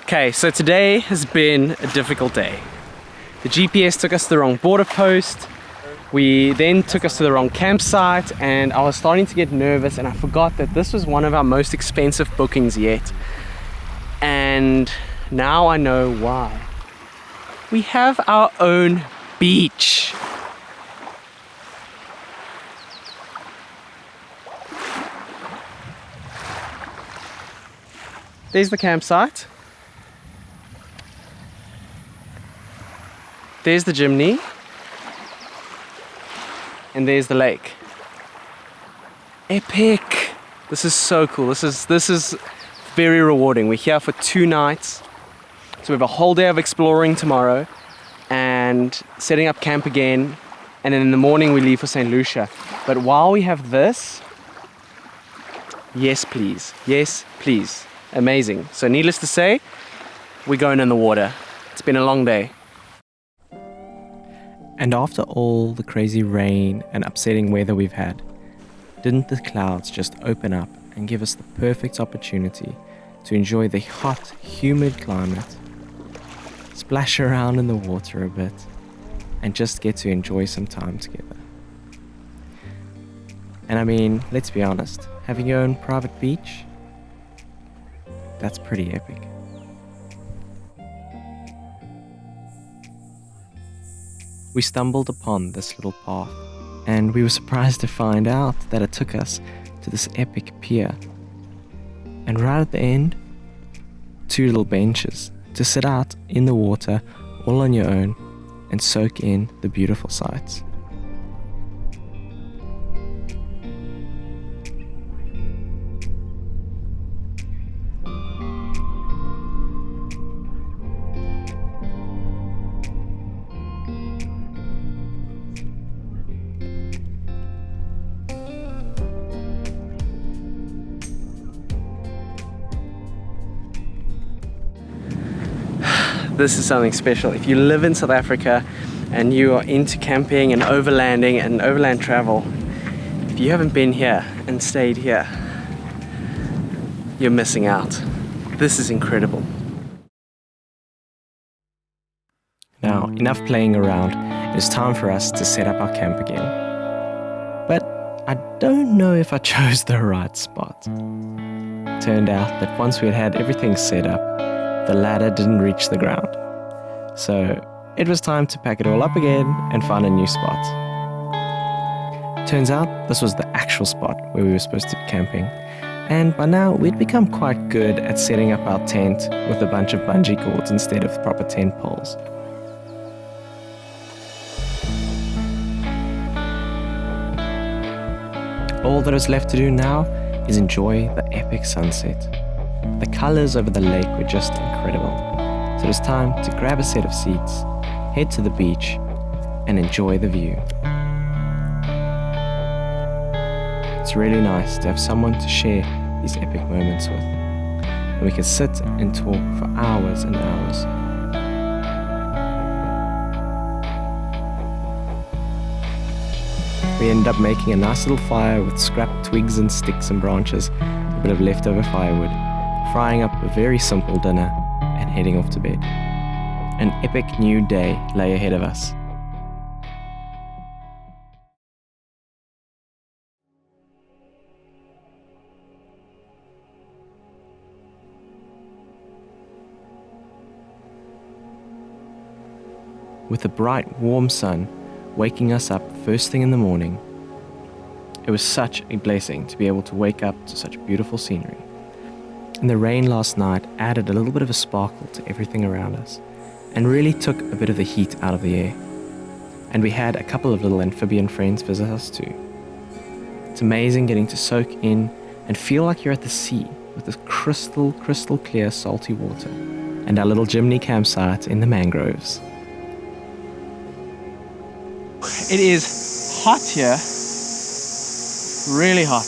Okay, so today has been a difficult day. The GPS took us to the wrong border post. We then took us to the wrong campsite, and I was starting to get nervous, and I forgot that this was one of our most expensive bookings yet. And now I know why. We have our own beach. There's the campsite. There's the Jimny. And there's the lake. Epic! This is so cool. This is very rewarding. We're here for 2 nights. So we have a whole day of exploring tomorrow and setting up camp again. And then in the morning we leave for St. Lucia. But while we have this, yes please, yes please. Amazing. So needless to say, we're going in the water. It's been a long day. And after all the crazy rain and upsetting weather we've had, didn't the clouds just open up and give us the perfect opportunity to enjoy the hot, humid climate, splash around in the water a bit, and just get to enjoy some time together? And I mean, let's be honest, having your own private beach, that's pretty epic. We stumbled upon this little path, and we were surprised to find out that it took us to this epic pier. And right at the end, 2 little benches to sit out in the water all on your own and soak in the beautiful sights. This is something special. If you live in South Africa and you are into camping and overlanding and overland travel, if you haven't been here and stayed here, you're missing out. This is incredible. Now, enough playing around. It's time for us to set up our camp again. But I don't know if I chose the right spot. Turned out that once we had everything set up, the ladder didn't reach the ground. So it was time to pack it all up again and find a new spot. Turns out this was the actual spot where we were supposed to be camping. And by now we'd become quite good at setting up our tent with a bunch of bungee cords instead of proper tent poles. All that is left to do now is enjoy the epic sunset. The colors over the lake were just incredible. So it was time to grab a set of seats, head to the beach, and enjoy the view. It's really nice to have someone to share these epic moments with. And we can sit and talk for hours and hours. We ended up making a nice little fire with scrap twigs and sticks and branches, a bit of leftover firewood, frying up a very simple dinner and heading off to bed. An epic new day lay ahead of us. With the bright, warm sun waking us up first thing in the morning, it was such a blessing to be able to wake up to such beautiful scenery. And the rain last night added a little bit of a sparkle to everything around us and really took a bit of the heat out of the air. And we had a couple of little amphibian friends visit us too. It's amazing getting to soak in and feel like you're at the sea with this crystal clear salty water and our little Jimny campsite in the mangroves. It is hot here, really hot.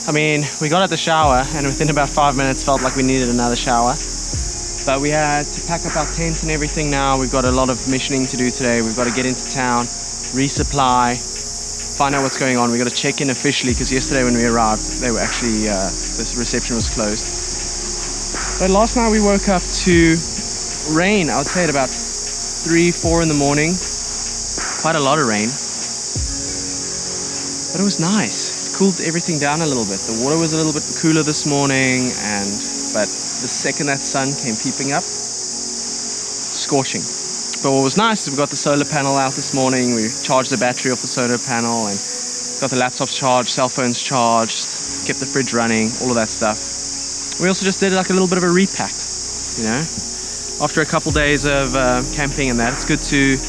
I mean, we got out the shower and within about 5 minutes felt like we needed another shower. But we had to pack up our tents and everything now. We've got a lot of missioning to do today. We've got to get into town, resupply, find out what's going on. We've got to check in officially because yesterday when we arrived, they were actually, the reception was closed. But last night we woke up to rain, I would say at about 3, 4 in the morning. Quite a lot of rain. But it was nice. It cooled everything down a little bit. The water was a little bit cooler this morning, but the second that sun came peeping up, scorching. But what was nice is we got the solar panel out this morning. We charged the battery off the solar panel and got the laptops charged, cell phones charged, kept the fridge running, all of that stuff. We also just did like a little bit of a repack, you know. After a couple days of camping and that, it's good to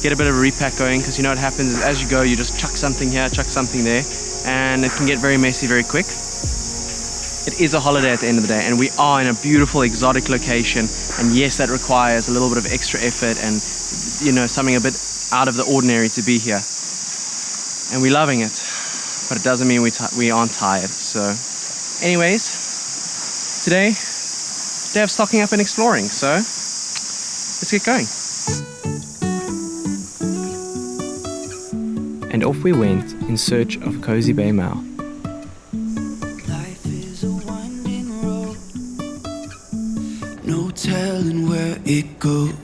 get a bit of a repack going, because you know what happens is as you go, you just chuck something here, chuck something there, and it can get very messy very quick. It is a holiday at the end of the day, and we are in a beautiful exotic location, and yes, that requires a little bit of extra effort and, you know, something a bit out of the ordinary to be here. And we're loving it, but it doesn't mean we aren't tired. So anyways, today, day of stocking up and exploring, so let's get going. And off we went in search of Kosi Bay Mouth. Life is a winding road, no telling where it goes.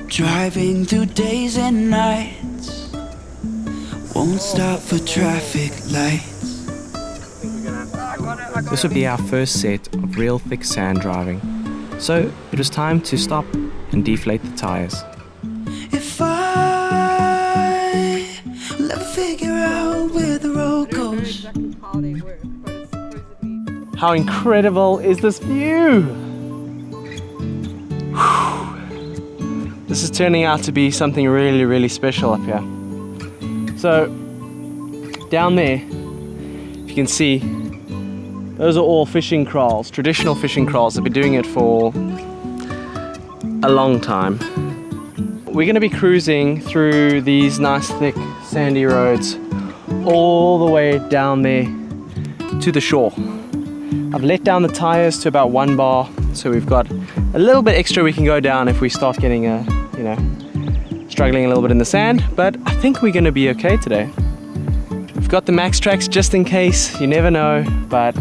Driving through days and nights, won't stop for traffic lights. This would be our first set of real thick sand driving, so it was time to stop and deflate the tires. If I will ever figure out where the road goes. How incredible is this view? This is turning out to be something really, really special up here. So, down there, if you can see, those are all fishing kraals, traditional fishing kraals. They've been doing it for a long time. We're going to be cruising through these nice thick sandy roads all the way down there to the shore. I've let down the tires to about 1 bar, so we've got a little bit extra we can go down if we start getting struggling a little bit in the sand, but I think we're going to be okay today. We've got the max tracks just in case, you never know, but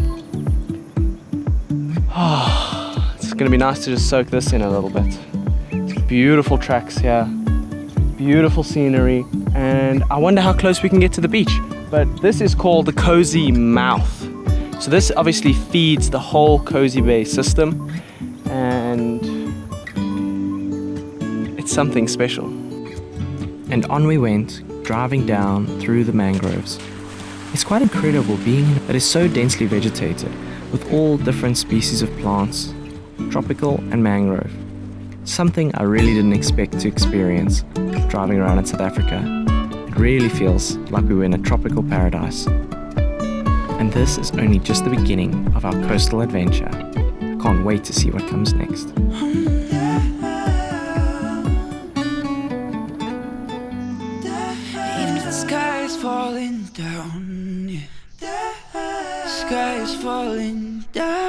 it's going to be nice to just soak this in a little bit. Beautiful tracks here, beautiful scenery, and I wonder how close we can get to the beach. But this is called the Kosi Mouth. So this obviously feeds the whole Kosi Bay system, and it's something special. And on we went, driving down through the mangroves. It's quite incredible being in that is so densely vegetated, with all different species of plants, tropical and mangrove. Something I really didn't expect to experience driving around in South Africa. It really feels like we were in a tropical paradise. And this is only just the beginning of our coastal adventure. Can't wait to see what comes next. Even if the sky is falling down, yeah. The sky is falling down.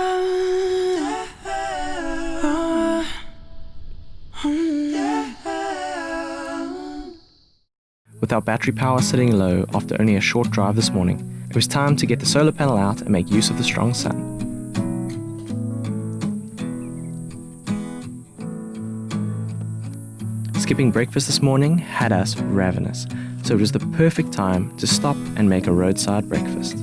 With our battery power sitting low after only a short drive this morning, it was time to get the solar panel out and make use of the strong sun. Skipping breakfast this morning had us ravenous, so it was the perfect time to stop and make a roadside breakfast.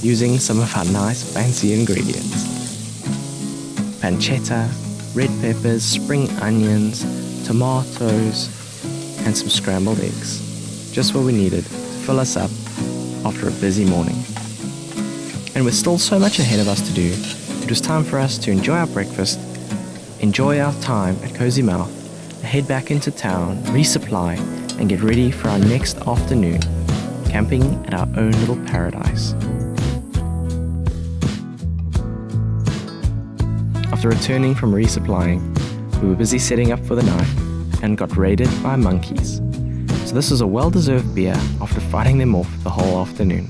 Using some of our nice fancy ingredients. Pancetta, red peppers, spring onions, tomatoes, and some scrambled eggs. Just what we needed to fill us up after a busy morning. And with still so much ahead of us to do, it was time for us to enjoy our breakfast, enjoy our time at Kosi Mouth, head back into town, resupply, and get ready for our next afternoon, camping at our own little paradise. After returning from resupplying, we were busy setting up for the night and got raided by monkeys. So this was a well-deserved beer after fighting them off the whole afternoon.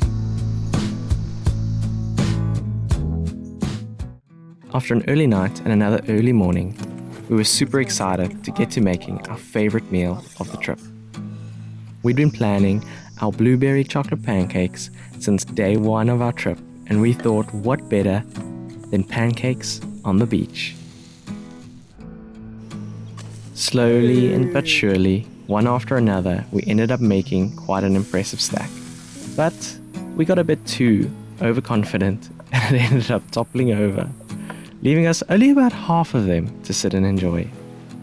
After an early night and another early morning, we were super excited to get to making our favorite meal of the trip. We'd been planning our blueberry chocolate pancakes since day one of our trip, and we thought what better than pancakes on the beach. Slowly and but surely, one after another, we ended up making quite an impressive stack. But we got a bit too overconfident and it ended up toppling over, leaving us only about half of them to sit and enjoy,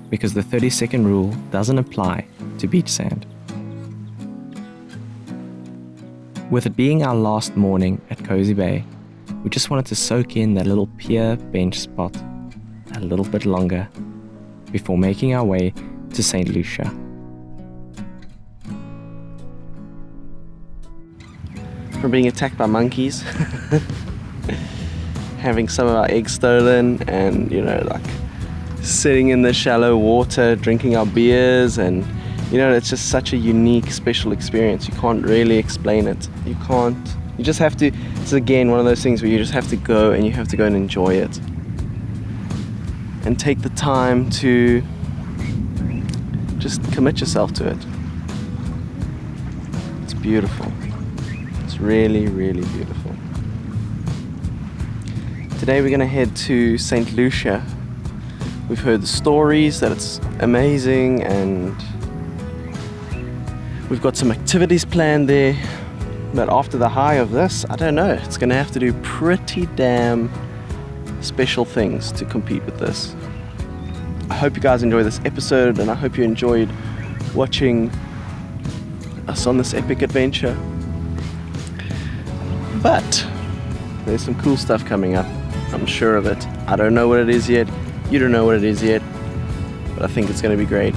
because the 30-second rule doesn't apply to beach sand. With it being our last morning at Kosi Bay, we just wanted to soak in that little pier bench spot a little bit longer before making our way to St. Lucia. From being attacked by monkeys, having some of our eggs stolen, and like sitting in the shallow water drinking our beers, and it's just such a unique, special experience. You can't really explain it. You just have to. It's again one of those things where you just have to go, and you have to go and enjoy it and take the time to just commit yourself to it. It's beautiful. It's really, really beautiful. Today we're going to head to St. Lucia. We've heard the stories that it's amazing, and we've got some activities planned there. But after the high of this, I don't know, it's going to have to do pretty damn special things to compete with this. I hope you guys enjoy this episode, and I hope you enjoyed watching us on this epic adventure. But there's some cool stuff coming up, I'm sure of it. I don't know what it is yet, you don't know what it is yet, but I think it's going to be great.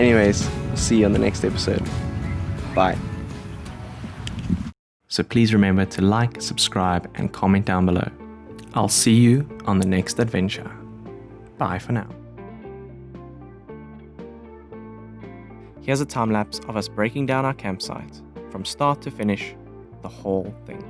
Anyways, see you on the next episode. Bye. So please remember to like, subscribe, and comment down below. I'll see you on the next adventure. Bye for now. Here's a time lapse of us breaking down our campsite from start to finish, the whole thing.